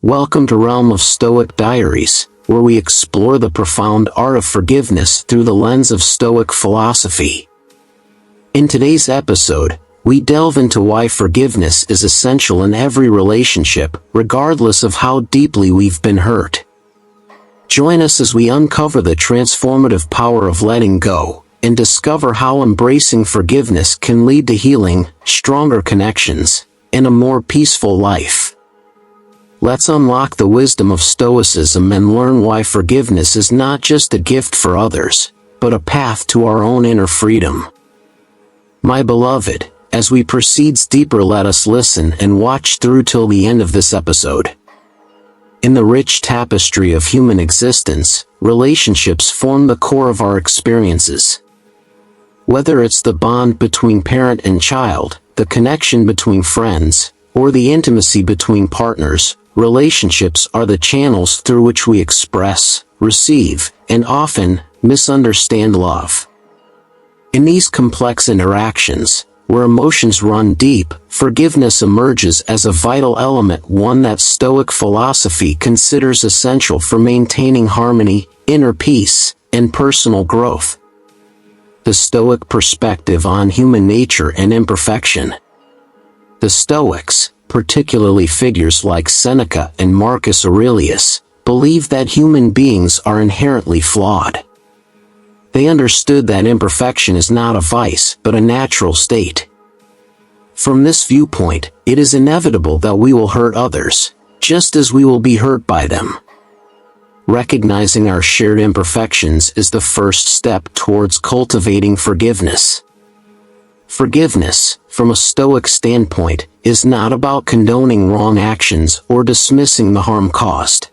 Welcome to Realm of Stoic Diaries, where we explore the profound art of forgiveness through the lens of Stoic philosophy. In today's episode, we delve into why forgiveness is essential in every relationship, regardless of how deeply we've been hurt. Join us as we uncover the transformative power of letting go, and discover how embracing forgiveness can lead to healing, stronger connections, and a more peaceful life. Let's unlock the wisdom of Stoicism and learn why forgiveness is not just a gift for others, but a path to our own inner freedom. My beloved, as we proceed deeper, let us listen and watch through till the end of this episode. In the rich tapestry of human existence, relationships form the core of our experiences. Whether it's the bond between parent and child, the connection between friends, or the intimacy between partners, relationships are the channels through which we express, receive, and often misunderstand love. In these complex interactions, where emotions run deep, forgiveness emerges as a vital element, one that Stoic philosophy considers essential for maintaining harmony, inner peace, and personal growth. The Stoic perspective on human nature and imperfection. The Stoics, particularly figures like Seneca and Marcus Aurelius, believe that human beings are inherently flawed. They understood that imperfection is not a vice but a natural state. From this viewpoint, it is inevitable that we will hurt others, just as we will be hurt by them. Recognizing our shared imperfections is the first step towards cultivating forgiveness. Forgiveness, from a Stoic standpoint, is not about condoning wrong actions or dismissing the harm caused.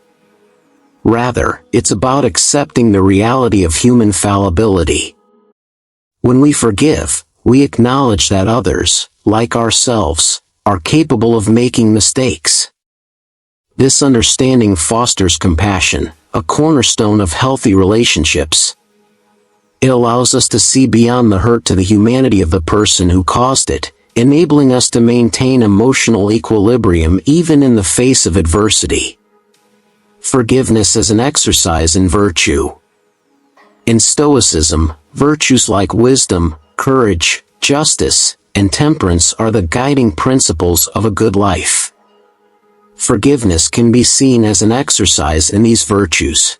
Rather, it's about accepting the reality of human fallibility. When we forgive, we acknowledge that others, like ourselves, are capable of making mistakes. This understanding fosters compassion, a cornerstone of healthy relationships. It allows us to see beyond the hurt to the humanity of the person who caused it, enabling us to maintain emotional equilibrium even in the face of adversity. Forgiveness as an exercise in virtue. In Stoicism, virtues like wisdom, courage, justice, and temperance are the guiding principles of a good life. Forgiveness can be seen as an exercise in these virtues.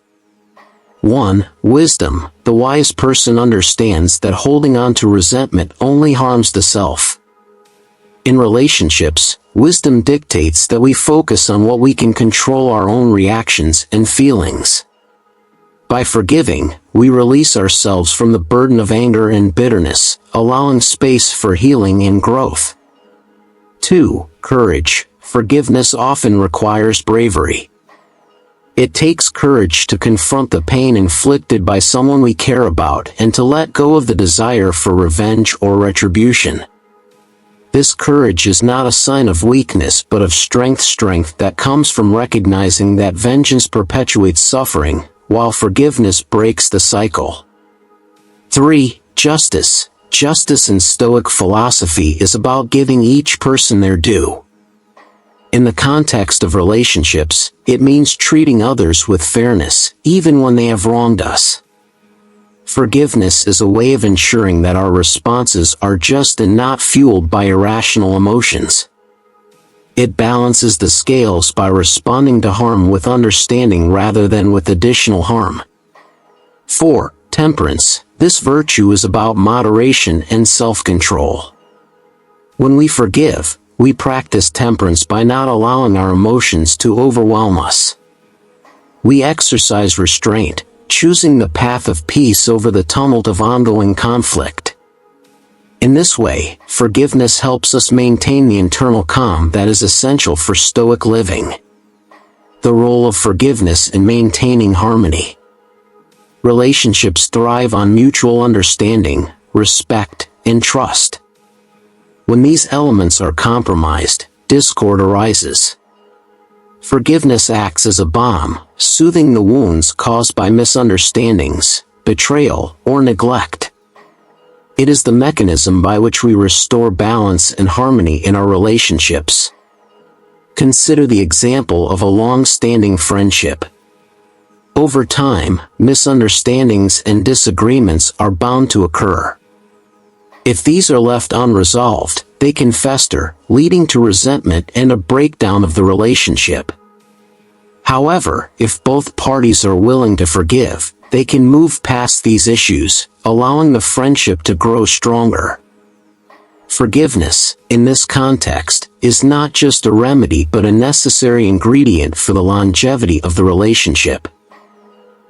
1. Wisdom. The wise person understands that holding on to resentment only harms the self. In relationships, wisdom dictates that we focus on what we can control, our own reactions and feelings. By forgiving, we release ourselves from the burden of anger and bitterness, allowing space for healing and growth. 2. Courage. Forgiveness often requires bravery. It takes courage to confront the pain inflicted by someone we care about and to let go of the desire for revenge or retribution. This courage is not a sign of weakness but of strength that comes from recognizing that vengeance perpetuates suffering, while forgiveness breaks the cycle. 3. Justice. Justice in Stoic philosophy is about giving each person their due. In the context of relationships, it means treating others with fairness, even when they have wronged us. Forgiveness is a way of ensuring that our responses are just and not fueled by irrational emotions. It balances the scales by responding to harm with understanding rather than with additional harm. 4. Temperance. This virtue is about moderation and self-control. When we forgive, we practice temperance by not allowing our emotions to overwhelm us. We exercise restraint, choosing the path of peace over the tumult of ongoing conflict. In this way, forgiveness helps us maintain the internal calm that is essential for Stoic living. The role of forgiveness in maintaining harmony. Relationships thrive on mutual understanding, respect, and trust. When these elements are compromised, discord arises. Forgiveness acts as a balm, soothing the wounds caused by misunderstandings, betrayal, or neglect. It is the mechanism by which we restore balance and harmony in our relationships. Consider the example of a long-standing friendship. Over time, misunderstandings and disagreements are bound to occur. If these are left unresolved, they can fester, leading to resentment and a breakdown of the relationship. However, if both parties are willing to forgive, they can move past these issues, allowing the friendship to grow stronger. Forgiveness, in this context, is not just a remedy but a necessary ingredient for the longevity of the relationship.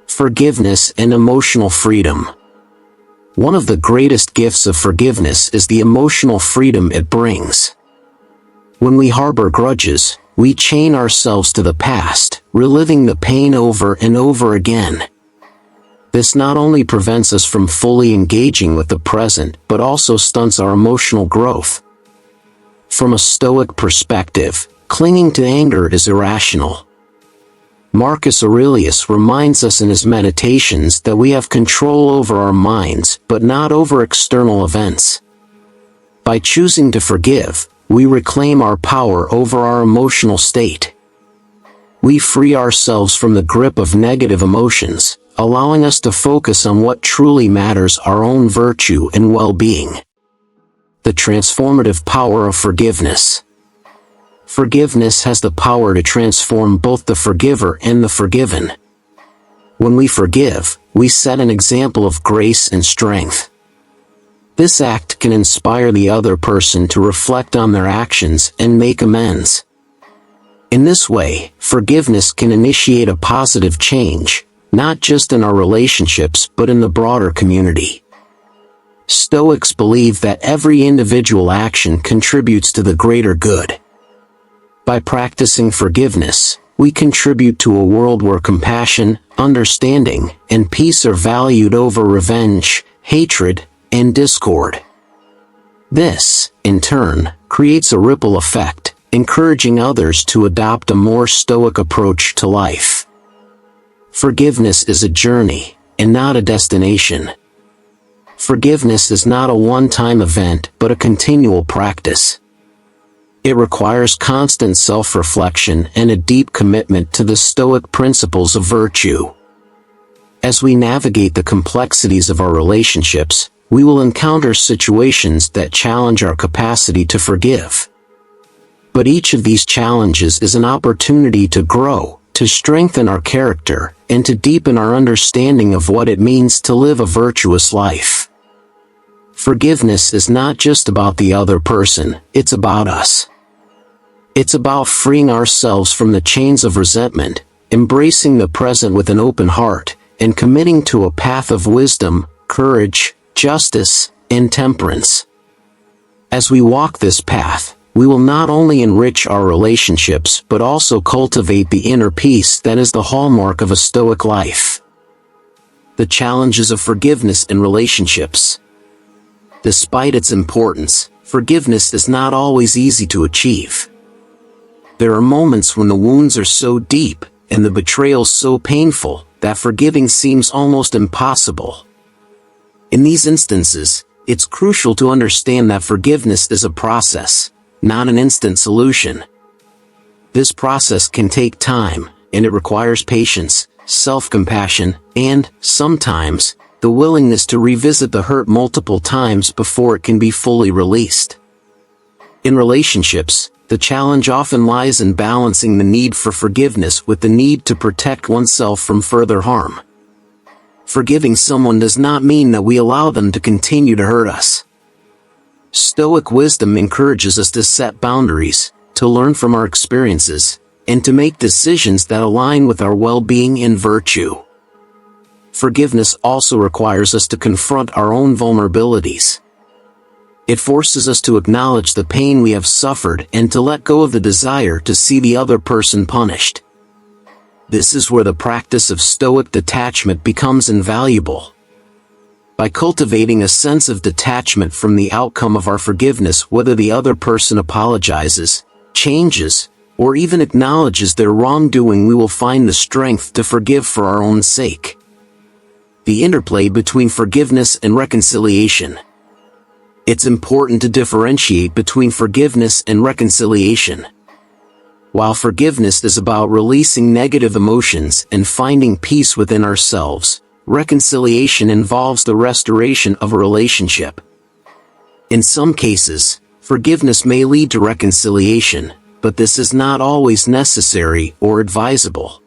Forgiveness and emotional freedom. One of the greatest gifts of forgiveness is the emotional freedom it brings. When we harbor grudges, we chain ourselves to the past, reliving the pain over and over again. This not only prevents us from fully engaging with the present, but also stunts our emotional growth. From a Stoic perspective, clinging to anger is irrational. Marcus Aurelius reminds us in his Meditations that we have control over our minds, but not over external events. By choosing to forgive, we reclaim our power over our emotional state. We free ourselves from the grip of negative emotions, allowing us to focus on what truly matters: our own virtue and well-being. The transformative power of forgiveness. Forgiveness has the power to transform both the forgiver and the forgiven. When we forgive, we set an example of grace and strength. This act can inspire the other person to reflect on their actions and make amends. In this way, forgiveness can initiate a positive change, not just in our relationships but in the broader community. Stoics believe that every individual action contributes to the greater good. By practicing forgiveness, we contribute to a world where compassion, understanding, and peace are valued over revenge, hatred, and discord. This, in turn, creates a ripple effect, encouraging others to adopt a more Stoic approach to life. Forgiveness is a journey, and not a destination. Forgiveness is not a one-time event but a continual practice. It requires constant self-reflection and a deep commitment to the Stoic principles of virtue. As we navigate the complexities of our relationships, we will encounter situations that challenge our capacity to forgive. But each of these challenges is an opportunity to grow, to strengthen our character, and to deepen our understanding of what it means to live a virtuous life. Forgiveness is not just about the other person, it's about us. It's about freeing ourselves from the chains of resentment, embracing the present with an open heart, and committing to a path of wisdom, courage, justice, and temperance. As we walk this path, we will not only enrich our relationships but also cultivate the inner peace that is the hallmark of a Stoic life. The challenges of forgiveness in relationships. Despite its importance, forgiveness is not always easy to achieve. There are moments when the wounds are so deep, and the betrayal so painful, that forgiving seems almost impossible. In these instances, it's crucial to understand that forgiveness is a process, not an instant solution. This process can take time, and it requires patience, self-compassion, and, sometimes, the willingness to revisit the hurt multiple times before it can be fully released. In relationships, the challenge often lies in balancing the need for forgiveness with the need to protect oneself from further harm. Forgiving someone does not mean that we allow them to continue to hurt us. Stoic wisdom encourages us to set boundaries, to learn from our experiences, and to make decisions that align with our well-being and virtue. Forgiveness also requires us to confront our own vulnerabilities. It forces us to acknowledge the pain we have suffered and to let go of the desire to see the other person punished. This is where the practice of Stoic detachment becomes invaluable. By cultivating a sense of detachment from the outcome of our forgiveness, whether the other person apologizes, changes, or even acknowledges their wrongdoing, we will find the strength to forgive for our own sake. The interplay between forgiveness and reconciliation. It's important to differentiate between forgiveness and reconciliation. While forgiveness is about releasing negative emotions and finding peace within ourselves, reconciliation involves the restoration of a relationship. In some cases, forgiveness may lead to reconciliation, but this is not always necessary or advisable.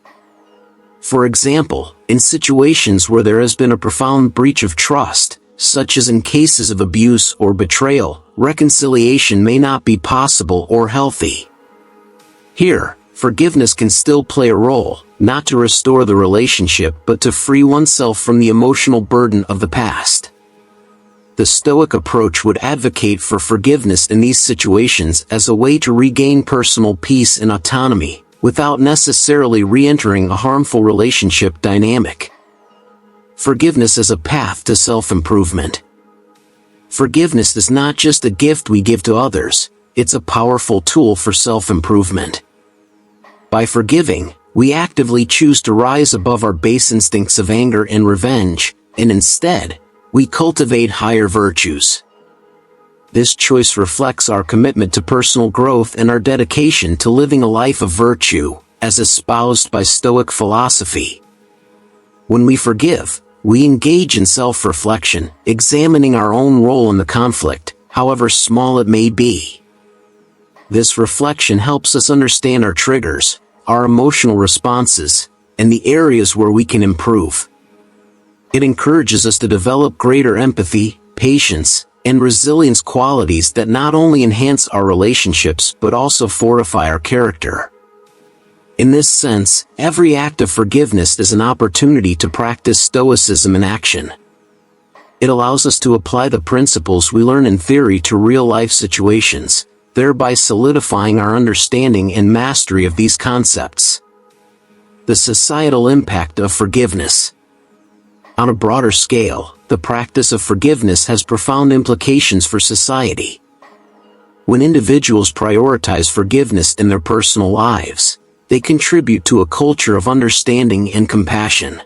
For example, in situations where there has been a profound breach of trust, such as in cases of abuse or betrayal, reconciliation may not be possible or healthy. Here, forgiveness can still play a role, not to restore the relationship but to free oneself from the emotional burden of the past. The Stoic approach would advocate for forgiveness in these situations as a way to regain personal peace and autonomy, without necessarily re-entering a harmful relationship dynamic. Forgiveness is a path to self-improvement. Forgiveness is not just a gift we give to others, it's a powerful tool for self-improvement. By forgiving, we actively choose to rise above our base instincts of anger and revenge, and instead, we cultivate higher virtues. This choice reflects our commitment to personal growth and our dedication to living a life of virtue, as espoused by Stoic philosophy. When we forgive, we engage in self-reflection, examining our own role in the conflict, however small it may be. This reflection helps us understand our triggers, our emotional responses, and the areas where we can improve. It encourages us to develop greater empathy, patience, and resilience, qualities that not only enhance our relationships but also fortify our character. In this sense, every act of forgiveness is an opportunity to practice Stoicism in action. It allows us to apply the principles we learn in theory to real-life situations, thereby solidifying our understanding and mastery of these concepts. The societal impact of forgiveness. On a broader scale, the practice of forgiveness has profound implications for society. When individuals prioritize forgiveness in their personal lives, they contribute to a culture of understanding and compassion.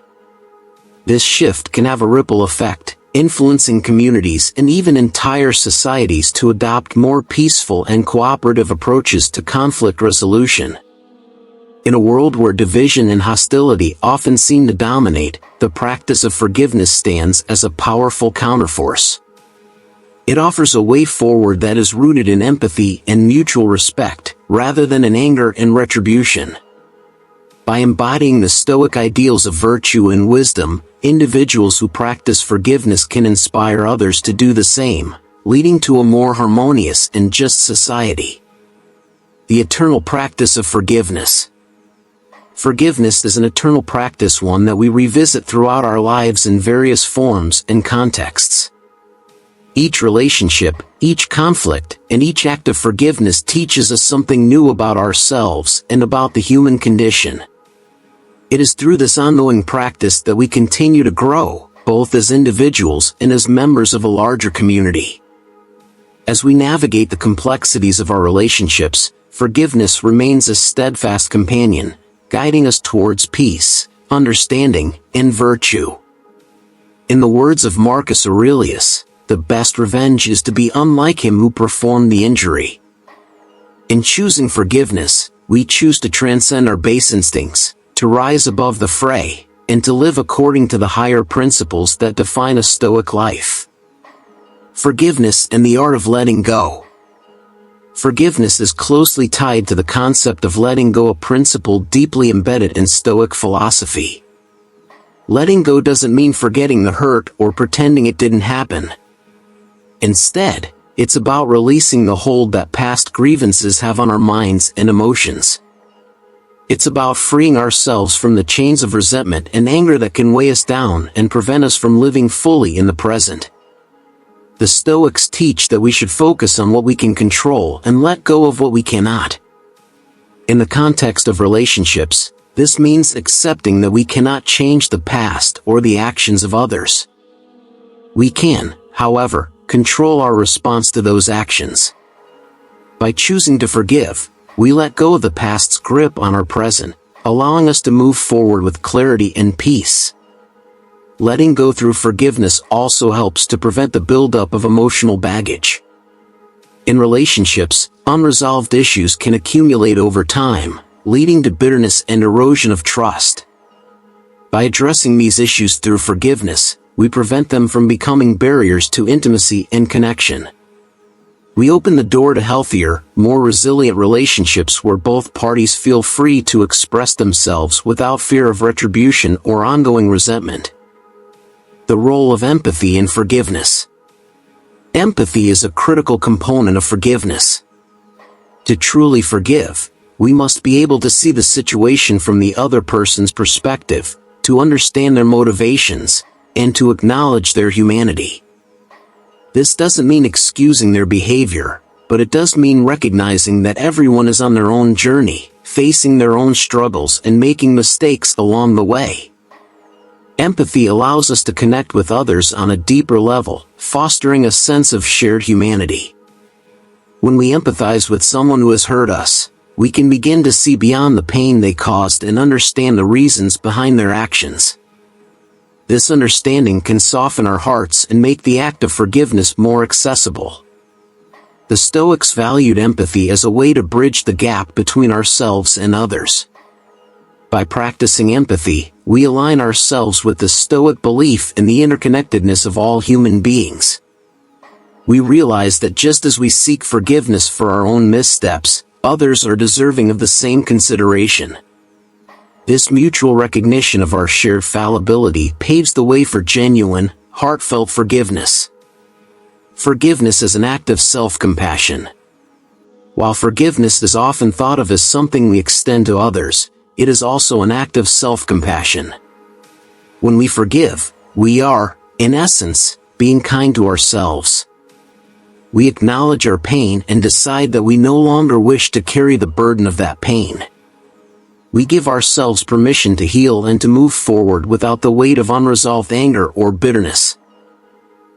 This shift can have a ripple effect, influencing communities and even entire societies to adopt more peaceful and cooperative approaches to conflict resolution. In a world where division and hostility often seem to dominate, the practice of forgiveness stands as a powerful counterforce. It offers a way forward that is rooted in empathy and mutual respect, rather than in anger and retribution. By embodying the Stoic ideals of virtue and wisdom, individuals who practice forgiveness can inspire others to do the same, leading to a more harmonious and just society. The eternal practice of forgiveness. Forgiveness is an eternal practice, one that we revisit throughout our lives in various forms and contexts. Each relationship, each conflict, and each act of forgiveness teaches us something new about ourselves and about the human condition. It is through this ongoing practice that we continue to grow, both as individuals and as members of a larger community. As we navigate the complexities of our relationships, forgiveness remains a steadfast companion, guiding us towards peace, understanding, and virtue. In the words of Marcus Aurelius, the best revenge is to be unlike him who performed the injury. In choosing forgiveness, we choose to transcend our base instincts, to rise above the fray, and to live according to the higher principles that define a Stoic life. Forgiveness and the art of letting go. Forgiveness is closely tied to the concept of letting go, a principle deeply embedded in Stoic philosophy. Letting go doesn't mean forgetting the hurt or pretending it didn't happen. Instead, it's about releasing the hold that past grievances have on our minds and emotions. It's about freeing ourselves from the chains of resentment and anger that can weigh us down and prevent us from living fully in the present. The Stoics teach that we should focus on what we can control and let go of what we cannot. In the context of relationships, this means accepting that we cannot change the past or the actions of others. We can, however, control our response to those actions. By choosing to forgive, we let go of the past's grip on our present, allowing us to move forward with clarity and peace. Letting go through forgiveness also helps to prevent the buildup of emotional baggage. In relationships, unresolved issues can accumulate over time, leading to bitterness and erosion of trust. By addressing these issues through forgiveness, we prevent them from becoming barriers to intimacy and connection. We open the door to healthier, more resilient relationships where both parties feel free to express themselves without fear of retribution or ongoing resentment. The role of empathy in forgiveness. Empathy is a critical component of forgiveness. To truly forgive, we must be able to see the situation from the other person's perspective, to understand their motivations, and to acknowledge their humanity. This doesn't mean excusing their behavior, but it does mean recognizing that everyone is on their own journey, facing their own struggles and making mistakes along the way. Empathy allows us to connect with others on a deeper level, fostering a sense of shared humanity. When we empathize with someone who has hurt us, we can begin to see beyond the pain they caused and understand the reasons behind their actions. This understanding can soften our hearts and make the act of forgiveness more accessible. The Stoics valued empathy as a way to bridge the gap between ourselves and others. By practicing empathy, we align ourselves with the Stoic belief in the interconnectedness of all human beings. We realize that just as we seek forgiveness for our own missteps, others are deserving of the same consideration. This mutual recognition of our shared fallibility paves the way for genuine, heartfelt forgiveness. Forgiveness is an act of self-compassion. While forgiveness is often thought of as something we extend to others, it is also an act of self-compassion. When we forgive, we are, in essence, being kind to ourselves. We acknowledge our pain and decide that we no longer wish to carry the burden of that pain. We give ourselves permission to heal and to move forward without the weight of unresolved anger or bitterness.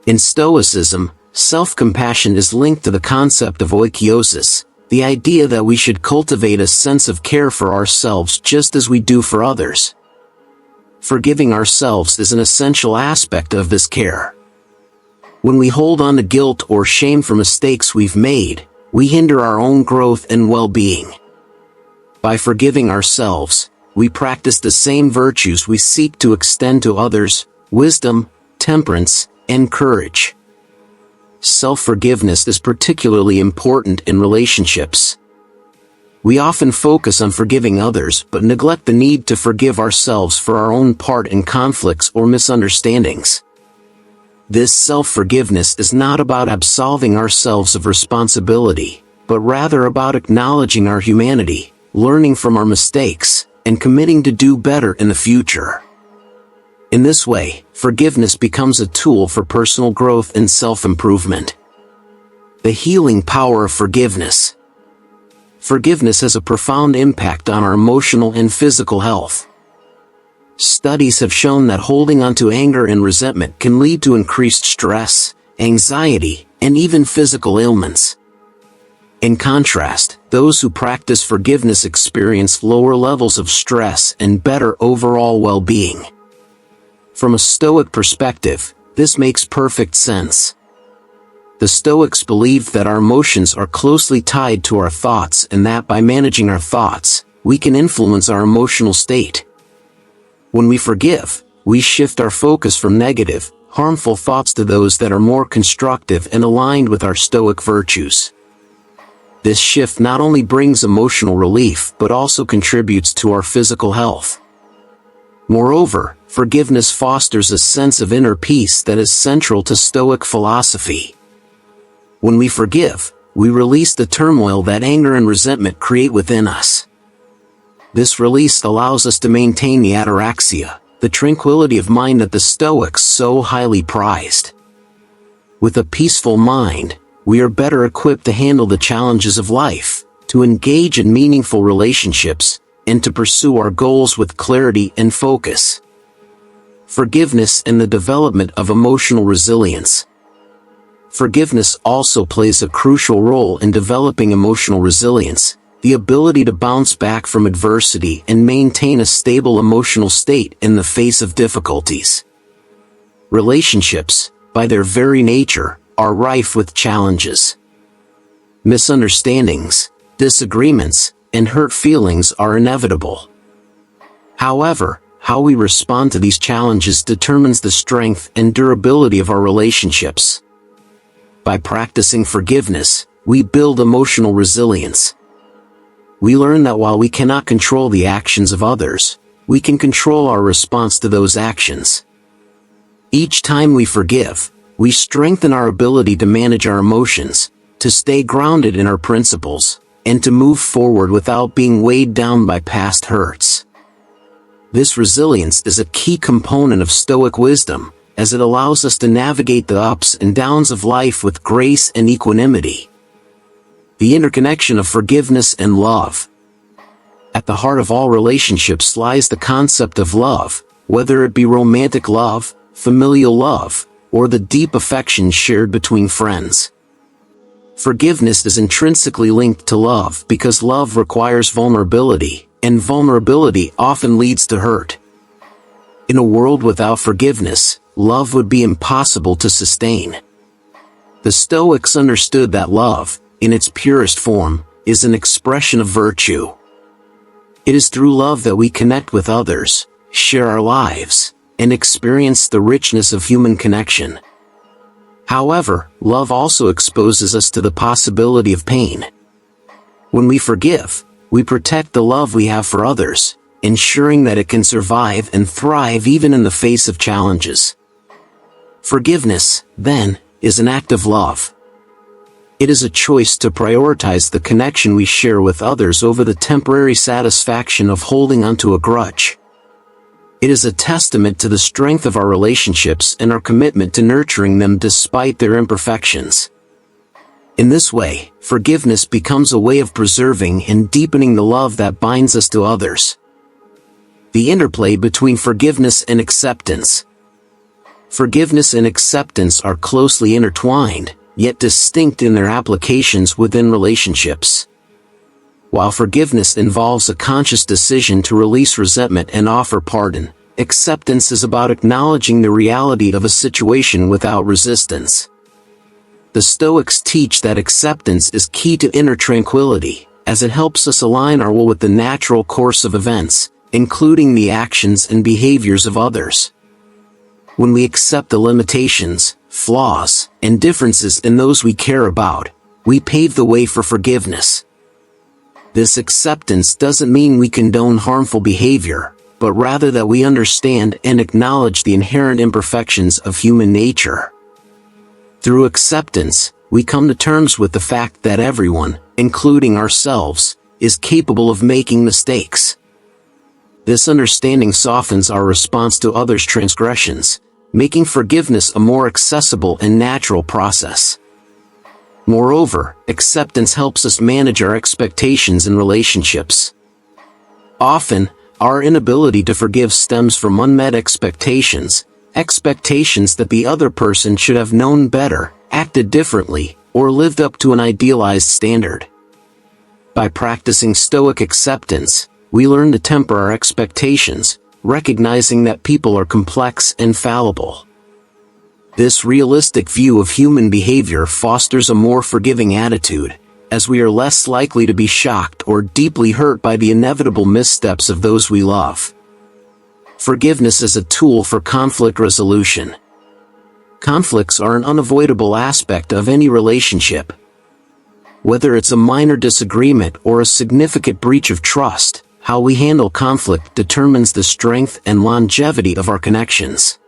In Stoicism, self-compassion is linked to the concept of oikeiosis, the idea that we should cultivate a sense of care for ourselves just as we do for others. Forgiving ourselves is an essential aspect of this care. When we hold on to guilt or shame for mistakes we've made, we hinder our own growth and well-being. By forgiving ourselves, we practice the same virtues we seek to extend to others: wisdom, temperance, and courage. Self-forgiveness is particularly important in relationships. We often focus on forgiving others but neglect the need to forgive ourselves for our own part in conflicts or misunderstandings. This self-forgiveness is not about absolving ourselves of responsibility, but rather about acknowledging our humanity, learning from our mistakes, and committing to do better in the future. In this way, forgiveness becomes a tool for personal growth and self-improvement. The healing power of forgiveness. Forgiveness has a profound impact on our emotional and physical health. Studies have shown that holding on to anger and resentment can lead to increased stress, anxiety, and even physical ailments. In contrast, those who practice forgiveness experience lower levels of stress and better overall well-being. From a Stoic perspective, this makes perfect sense. The Stoics believed that our emotions are closely tied to our thoughts and that by managing our thoughts, we can influence our emotional state. When we forgive, we shift our focus from negative, harmful thoughts to those that are more constructive and aligned with our Stoic virtues. This shift not only brings emotional relief but also contributes to our physical health. Moreover, forgiveness fosters a sense of inner peace that is central to Stoic philosophy. When we forgive, we release the turmoil that anger and resentment create within us. This release allows us to maintain the ataraxia, the tranquility of mind that the Stoics so highly prized. With a peaceful mind, we are better equipped to handle the challenges of life, to engage in meaningful relationships, and to pursue our goals with clarity and focus. Forgiveness and the development of emotional resilience. Forgiveness also plays a crucial role in developing emotional resilience, the ability to bounce back from adversity and maintain a stable emotional state in the face of difficulties. Relationships, by their very nature, are rife with challenges. Misunderstandings, disagreements, and hurt feelings are inevitable. However, how we respond to these challenges determines the strength and durability of our relationships. By practicing forgiveness, we build emotional resilience. We learn that while we cannot control the actions of others, we can control our response to those actions. Each time we forgive, we strengthen our ability to manage our emotions, to stay grounded in our principles, and to move forward without being weighed down by past hurts. This resilience is a key component of Stoic wisdom, as it allows us to navigate the ups and downs of life with grace and equanimity. The interconnection of forgiveness and love. At the heart of all relationships lies the concept of love, whether it be romantic love, familial love, or the deep affection shared between friends. Forgiveness is intrinsically linked to love because love requires vulnerability, and vulnerability often leads to hurt. In a world without forgiveness, love would be impossible to sustain. The Stoics understood that love, in its purest form, is an expression of virtue. It is through love that we connect with others, share our lives, and experience the richness of human connection. However, love also exposes us to the possibility of pain. When we forgive, we protect the love we have for others, ensuring that it can survive and thrive even in the face of challenges. Forgiveness, then, is an act of love. It is a choice to prioritize the connection we share with others over the temporary satisfaction of holding onto a grudge. It is a testament to the strength of our relationships and our commitment to nurturing them despite their imperfections. In this way, forgiveness becomes a way of preserving and deepening the love that binds us to others. The interplay between forgiveness and acceptance. Forgiveness and acceptance are closely intertwined, yet distinct in their applications within relationships. While forgiveness involves a conscious decision to release resentment and offer pardon, acceptance is about acknowledging the reality of a situation without resistance. The Stoics teach that acceptance is key to inner tranquility, as it helps us align our will with the natural course of events, including the actions and behaviors of others. When we accept the limitations, flaws, and differences in those we care about, we pave the way for forgiveness. This acceptance doesn't mean we condone harmful behavior, but rather that we understand and acknowledge the inherent imperfections of human nature. Through acceptance, we come to terms with the fact that everyone, including ourselves, is capable of making mistakes. This understanding softens our response to others' transgressions, making forgiveness a more accessible and natural process. Moreover, acceptance helps us manage our expectations in relationships. Often, our inability to forgive stems from unmet expectations that the other person should have known better, acted differently, or lived up to an idealized standard. By practicing Stoic acceptance, we learn to temper our expectations, recognizing that people are complex and fallible. This realistic view of human behavior fosters a more forgiving attitude, as we are less likely to be shocked or deeply hurt by the inevitable missteps of those we love. Forgiveness is a tool for conflict resolution. Conflicts are an unavoidable aspect of any relationship. Whether it's a minor disagreement or a significant breach of trust, how we handle conflict determines the strength and longevity of our connections.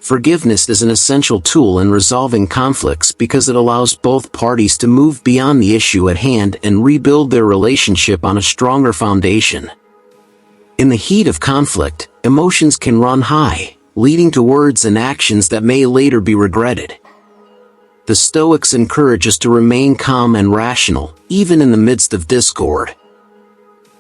Forgiveness is an essential tool in resolving conflicts because it allows both parties to move beyond the issue at hand and rebuild their relationship on a stronger foundation. In the heat of conflict, emotions can run high, leading to words and actions that may later be regretted. The Stoics encourage us to remain calm and rational, even in the midst of discord.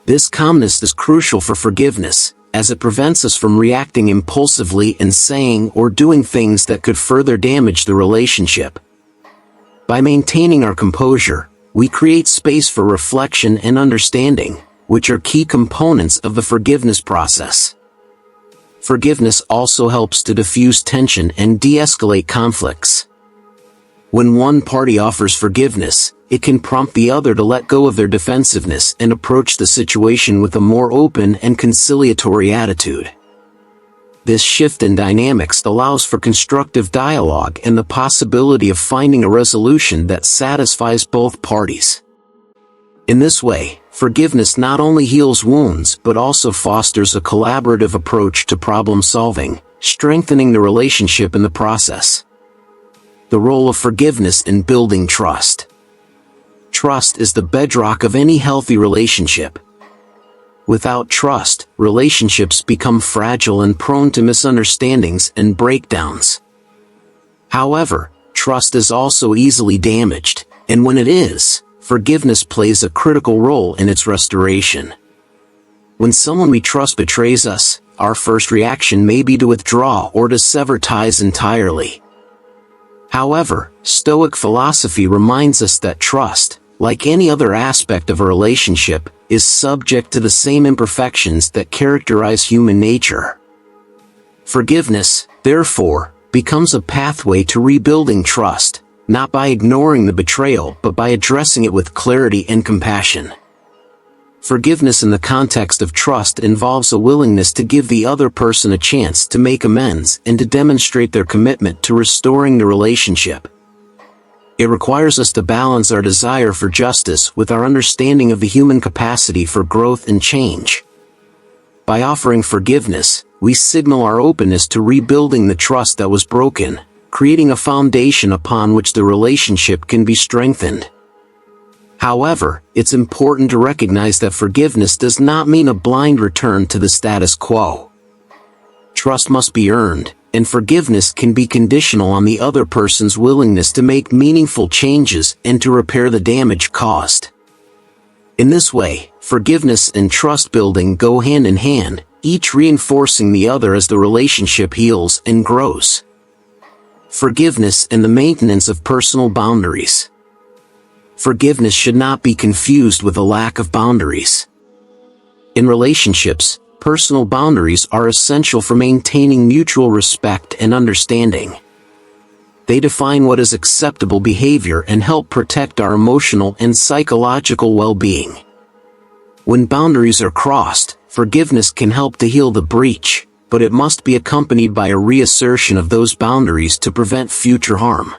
This calmness is crucial for forgiveness, as it prevents us from reacting impulsively and saying or doing things that could further damage the relationship. By maintaining our composure, we create space for reflection and understanding, which are key components of the forgiveness process. Forgiveness also helps to diffuse tension and de-escalate conflicts. When one party offers forgiveness, it can prompt the other to let go of their defensiveness and approach the situation with a more open and conciliatory attitude. This shift in dynamics allows for constructive dialogue and the possibility of finding a resolution that satisfies both parties. In this way, forgiveness not only heals wounds but also fosters a collaborative approach to problem solving, strengthening the relationship in the process. The role of forgiveness in building trust. Trust is the bedrock of any healthy relationship. Without trust, relationships become fragile and prone to misunderstandings and breakdowns. However, trust is also easily damaged, and when it is, forgiveness plays a critical role in its restoration. When someone we trust betrays us, our first reaction may be to withdraw or to sever ties entirely. However, Stoic philosophy reminds us that trust, like any other aspect of a relationship, is subject to the same imperfections that characterize human nature. Forgiveness, therefore, becomes a pathway to rebuilding trust, not by ignoring the betrayal but by addressing it with clarity and compassion. Forgiveness in the context of trust involves a willingness to give the other person a chance to make amends and to demonstrate their commitment to restoring the relationship. It requires us to balance our desire for justice with our understanding of the human capacity for growth and change. By offering forgiveness, we signal our openness to rebuilding the trust that was broken, creating a foundation upon which the relationship can be strengthened. However, it's important to recognize that forgiveness does not mean a blind return to the status quo. Trust must be earned, and forgiveness can be conditional on the other person's willingness to make meaningful changes and to repair the damage caused. In this way, forgiveness and trust building go hand in hand, each reinforcing the other as the relationship heals and grows. Forgiveness and the maintenance of personal boundaries. Forgiveness should not be confused with a lack of boundaries. In relationships, personal boundaries are essential for maintaining mutual respect and understanding. They define what is acceptable behavior and help protect our emotional and psychological well-being. When boundaries are crossed, forgiveness can help to heal the breach, but it must be accompanied by a reassertion of those boundaries to prevent future harm.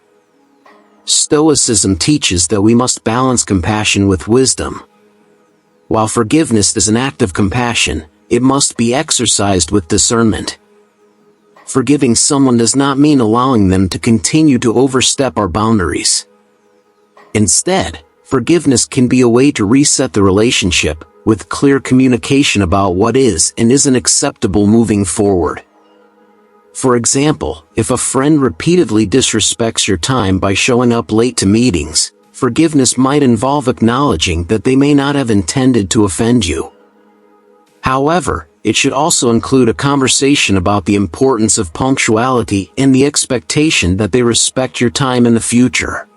Stoicism teaches that we must balance compassion with wisdom. While forgiveness is an act of compassion, it must be exercised with discernment. Forgiving someone does not mean allowing them to continue to overstep our boundaries. Instead, forgiveness can be a way to reset the relationship, with clear communication about what is and isn't acceptable moving forward. For example, if a friend repeatedly disrespects your time by showing up late to meetings, forgiveness might involve acknowledging that they may not have intended to offend you. However, it should also include a conversation about the importance of punctuality and the expectation that they respect your time in the future.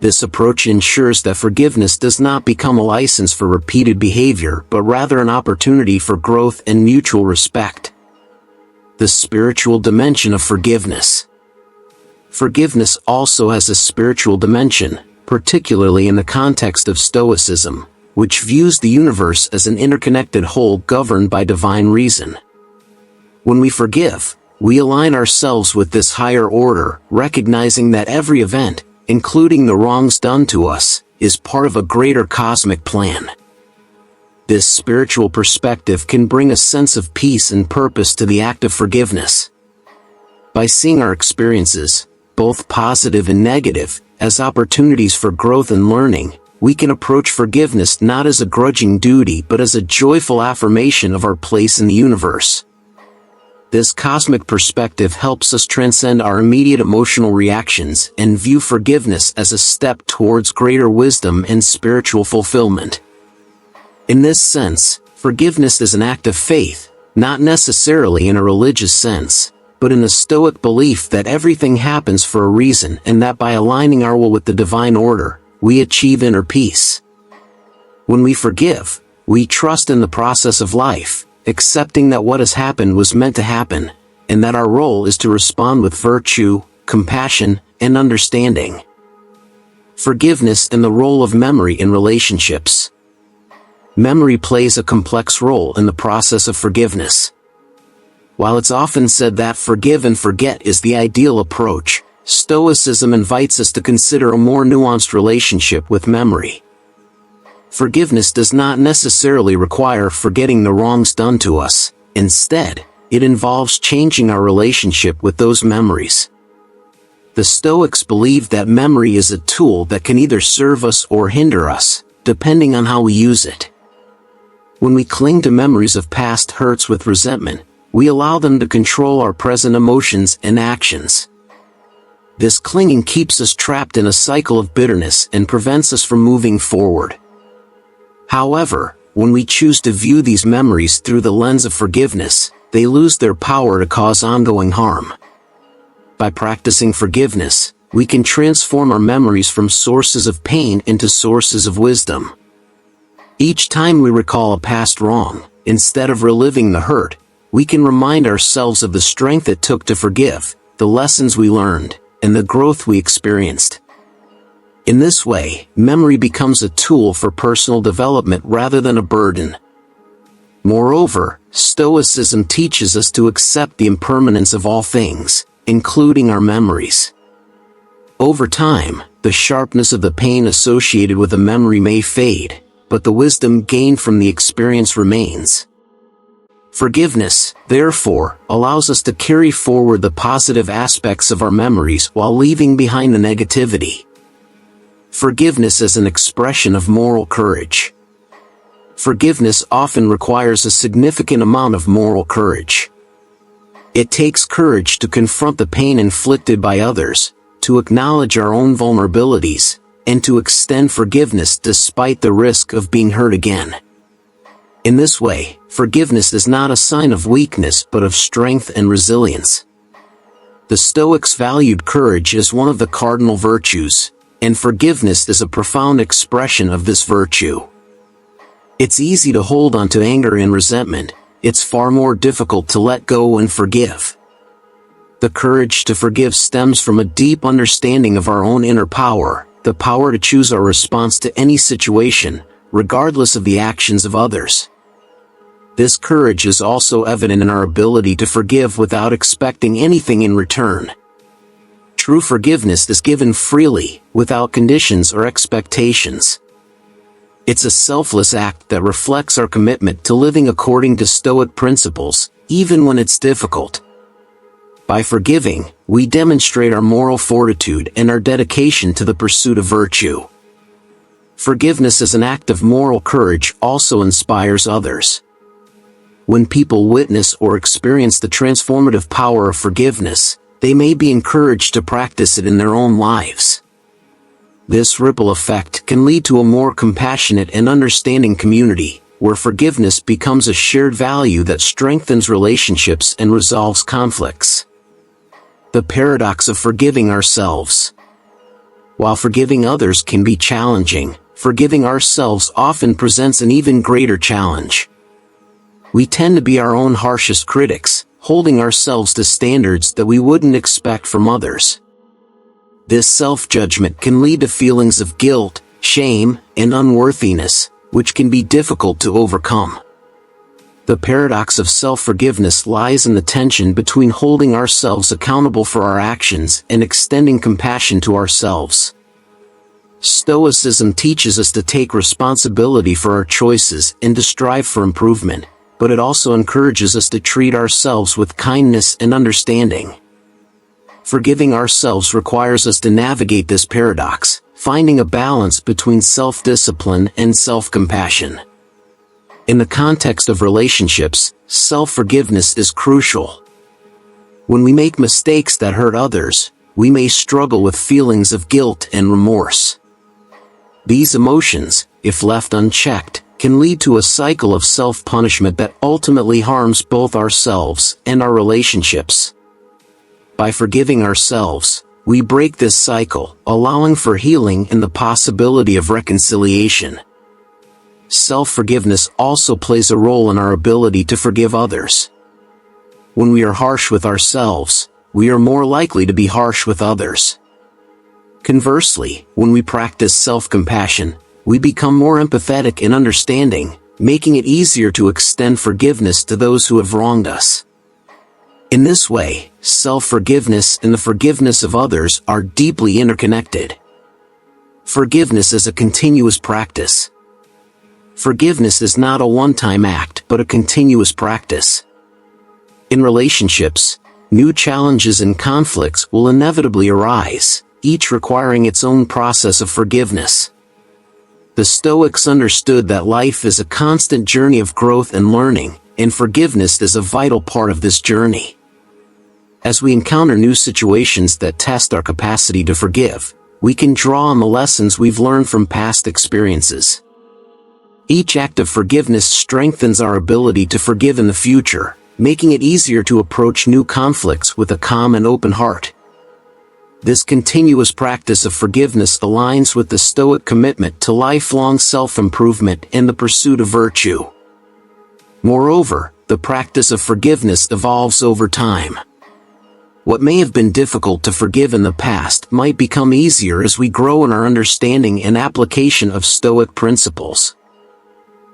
This approach ensures that forgiveness does not become a license for repeated behavior but rather an opportunity for growth and mutual respect. The spiritual dimension of forgiveness. Forgiveness also has a spiritual dimension, particularly in the context of Stoicism, which views the universe as an interconnected whole governed by divine reason. When we forgive, we align ourselves with this higher order, recognizing that every event, including the wrongs done to us, is part of a greater cosmic plan. This spiritual perspective can bring a sense of peace and purpose to the act of forgiveness. By seeing our experiences, both positive and negative, as opportunities for growth and learning, we can approach forgiveness not as a grudging duty but as a joyful affirmation of our place in the universe. This cosmic perspective helps us transcend our immediate emotional reactions and view forgiveness as a step towards greater wisdom and spiritual fulfillment. In this sense, forgiveness is an act of faith, not necessarily in a religious sense, but in the Stoic belief that everything happens for a reason and that by aligning our will with the divine order, we achieve inner peace. When we forgive, we trust in the process of life, accepting that what has happened was meant to happen, and that our role is to respond with virtue, compassion, and understanding. Forgiveness and the role of memory in relationships. Memory plays a complex role in the process of forgiveness. While it's often said that forgive and forget is the ideal approach, Stoicism invites us to consider a more nuanced relationship with memory. Forgiveness does not necessarily require forgetting the wrongs done to us. Instead, it involves changing our relationship with those memories. The Stoics believe that memory is a tool that can either serve us or hinder us, depending on how we use it. When we cling to memories of past hurts with resentment, we allow them to control our present emotions and actions. This clinging keeps us trapped in a cycle of bitterness and prevents us from moving forward. However, when we choose to view these memories through the lens of forgiveness, they lose their power to cause ongoing harm. By practicing forgiveness, we can transform our memories from sources of pain into sources of wisdom. Each time we recall a past wrong, instead of reliving the hurt, we can remind ourselves of the strength it took to forgive, the lessons we learned, and the growth we experienced. In this way, memory becomes a tool for personal development rather than a burden. Moreover, Stoicism teaches us to accept the impermanence of all things, including our memories. Over time, the sharpness of the pain associated with a memory may fade, but the wisdom gained from the experience remains. Forgiveness, therefore, allows us to carry forward the positive aspects of our memories while leaving behind the negativity. Forgiveness is an expression of moral courage. Forgiveness often requires a significant amount of moral courage. It takes courage to confront the pain inflicted by others, to acknowledge our own vulnerabilities, and to extend forgiveness despite the risk of being hurt again. In this way, forgiveness is not a sign of weakness but of strength and resilience. The Stoics valued courage as one of the cardinal virtues, and forgiveness is a profound expression of this virtue. It's easy to hold on to anger and resentment. It's far more difficult to let go and forgive. The courage to forgive stems from a deep understanding of our own inner power, the power to choose our response to any situation, regardless of the actions of others. This courage is also evident in our ability to forgive without expecting anything in return. True forgiveness is given freely, without conditions or expectations. It's a selfless act that reflects our commitment to living according to Stoic principles, even when it's difficult. By forgiving, we demonstrate our moral fortitude and our dedication to the pursuit of virtue. Forgiveness as an act of moral courage also inspires others. When people witness or experience the transformative power of forgiveness, they may be encouraged to practice it in their own lives. This ripple effect can lead to a more compassionate and understanding community, where forgiveness becomes a shared value that strengthens relationships and resolves conflicts. The paradox of forgiving ourselves. While forgiving others can be challenging, forgiving ourselves often presents an even greater challenge. We tend to be our own harshest critics, holding ourselves to standards that we wouldn't expect from others. This self-judgment can lead to feelings of guilt, shame, and unworthiness, which can be difficult to overcome. The paradox of self-forgiveness lies in the tension between holding ourselves accountable for our actions and extending compassion to ourselves. Stoicism teaches us to take responsibility for our choices and to strive for improvement, but it also encourages us to treat ourselves with kindness and understanding. Forgiving ourselves requires us to navigate this paradox, finding a balance between self-discipline and self-compassion. In the context of relationships, self-forgiveness is crucial. When we make mistakes that hurt others, we may struggle with feelings of guilt and remorse. These emotions, if left unchecked, can lead to a cycle of self-punishment that ultimately harms both ourselves and our relationships. By forgiving ourselves, we break this cycle, allowing for healing and the possibility of reconciliation. Self-forgiveness also plays a role in our ability to forgive others. When we are harsh with ourselves, we are more likely to be harsh with others. Conversely, when we practice self-compassion, we become more empathetic and understanding, making it easier to extend forgiveness to those who have wronged us. In this way, self-forgiveness and the forgiveness of others are deeply interconnected. Forgiveness is a continuous practice. Forgiveness is not a one-time act but a continuous practice. In relationships, new challenges and conflicts will inevitably arise, each requiring its own process of forgiveness. The Stoics understood that life is a constant journey of growth and learning, and forgiveness is a vital part of this journey. As we encounter new situations that test our capacity to forgive, we can draw on the lessons we've learned from past experiences. Each act of forgiveness strengthens our ability to forgive in the future, making it easier to approach new conflicts with a calm and open heart. This continuous practice of forgiveness aligns with the Stoic commitment to lifelong self-improvement and the pursuit of virtue. Moreover, the practice of forgiveness evolves over time. What may have been difficult to forgive in the past might become easier as we grow in our understanding and application of Stoic principles.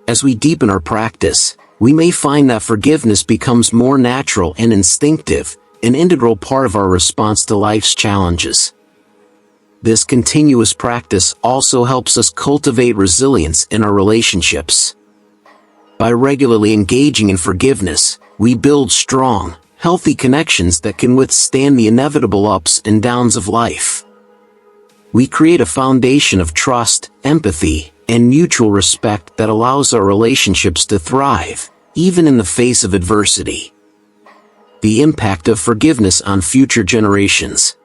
As we deepen our practice, we may find that forgiveness becomes more natural and instinctive, an integral part of our response to life's challenges. This continuous practice also helps us cultivate resilience in our relationships. By regularly engaging in forgiveness, we build strong, healthy connections that can withstand the inevitable ups and downs of life. We create a foundation of trust, empathy, and mutual respect that allows our relationships to thrive, even in the face of adversity. The impact of forgiveness on future generations.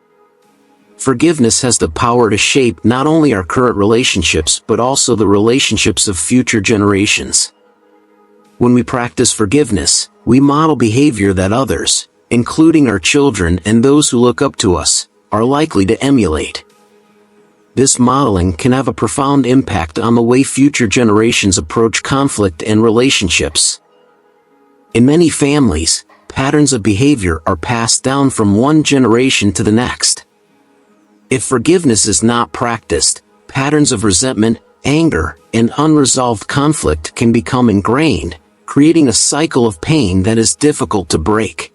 Forgiveness has the power to shape not only our current relationships but also the relationships of future generations. When we practice forgiveness, we model behavior that others, including our children and those who look up to us, are likely to emulate. This modeling can have a profound impact on the way future generations approach conflict and relationships. In many families, patterns of behavior are passed down from one generation to the next. If forgiveness is not practiced, patterns of resentment, anger, and unresolved conflict can become ingrained, creating a cycle of pain that is difficult to break.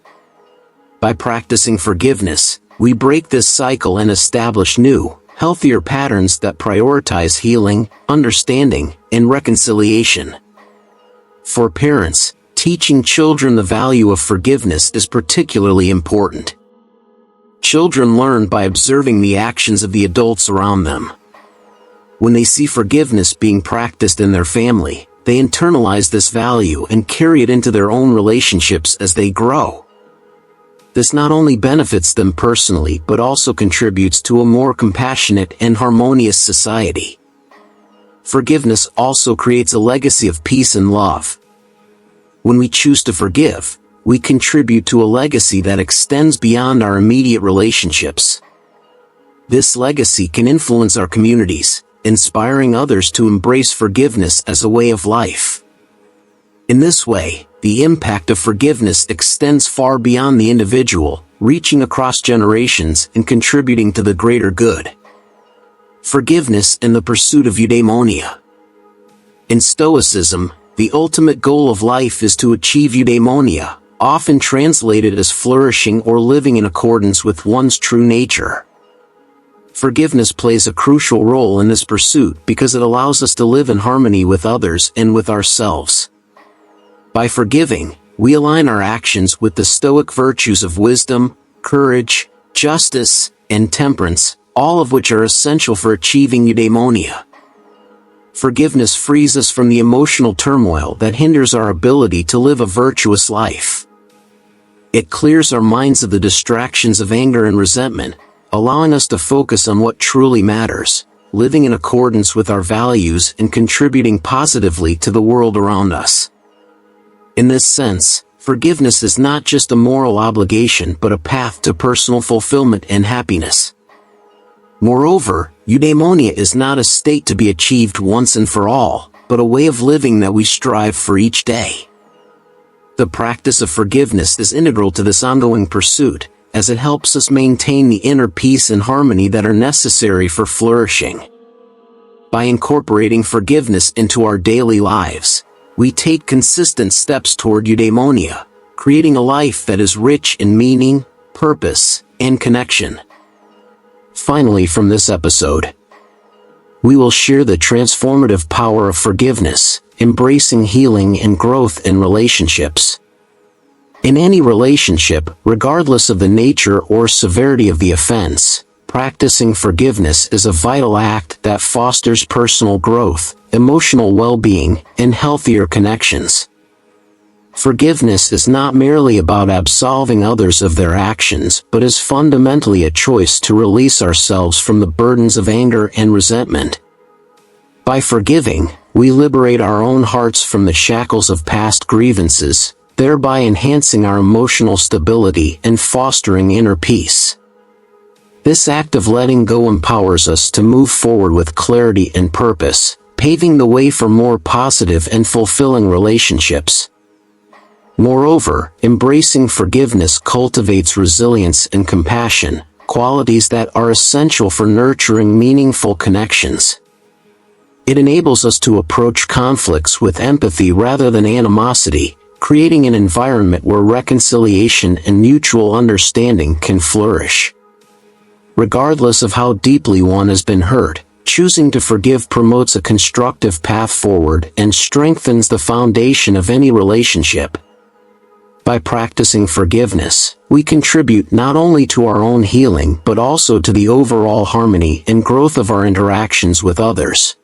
By practicing forgiveness, we break this cycle and establish new, healthier patterns that prioritize healing, understanding, and reconciliation. For parents, teaching children the value of forgiveness is particularly important. Children learn by observing the actions of the adults around them. When they see forgiveness being practiced in their family, they internalize this value and carry it into their own relationships as they grow. This not only benefits them personally but also contributes to a more compassionate and harmonious society. Forgiveness also creates a legacy of peace and love. When we choose to forgive, we contribute to a legacy that extends beyond our immediate relationships. This legacy can influence our communities, inspiring others to embrace forgiveness as a way of life. In this way, the impact of forgiveness extends far beyond the individual, reaching across generations and contributing to the greater good. Forgiveness and the pursuit of eudaimonia. In Stoicism, the ultimate goal of life is to achieve eudaimonia, often translated as flourishing or living in accordance with one's true nature. Forgiveness plays a crucial role in this pursuit because it allows us to live in harmony with others and with ourselves. By forgiving, we align our actions with the Stoic virtues of wisdom, courage, justice, and temperance, all of which are essential for achieving eudaimonia. Forgiveness frees us from the emotional turmoil that hinders our ability to live a virtuous life. It clears our minds of the distractions of anger and resentment, allowing us to focus on what truly matters, living in accordance with our values and contributing positively to the world around us. In this sense, forgiveness is not just a moral obligation but a path to personal fulfillment and happiness. Moreover, eudaimonia is not a state to be achieved once and for all, but a way of living that we strive for each day. The practice of forgiveness is integral to this ongoing pursuit, as it helps us maintain the inner peace and harmony that are necessary for flourishing. By incorporating forgiveness into our daily lives, we take consistent steps toward eudaimonia, creating a life that is rich in meaning, purpose, and connection. Finally, from this episode, we will share the transformative power of forgiveness, embracing healing and growth in relationships. In any relationship, regardless of the nature or severity of the offense, practicing forgiveness is a vital act that fosters personal growth, emotional well-being, and healthier connections. Forgiveness is not merely about absolving others of their actions, but is fundamentally a choice to release ourselves from the burdens of anger and resentment. By forgiving, we liberate our own hearts from the shackles of past grievances, thereby enhancing our emotional stability and fostering inner peace. This act of letting go empowers us to move forward with clarity and purpose, paving the way for more positive and fulfilling relationships. Moreover, embracing forgiveness cultivates resilience and compassion, qualities that are essential for nurturing meaningful connections. It enables us to approach conflicts with empathy rather than animosity, creating an environment where reconciliation and mutual understanding can flourish. Regardless of how deeply one has been hurt, choosing to forgive promotes a constructive path forward and strengthens the foundation of any relationship. By practicing forgiveness, we contribute not only to our own healing but also to the overall harmony and growth of our interactions with others.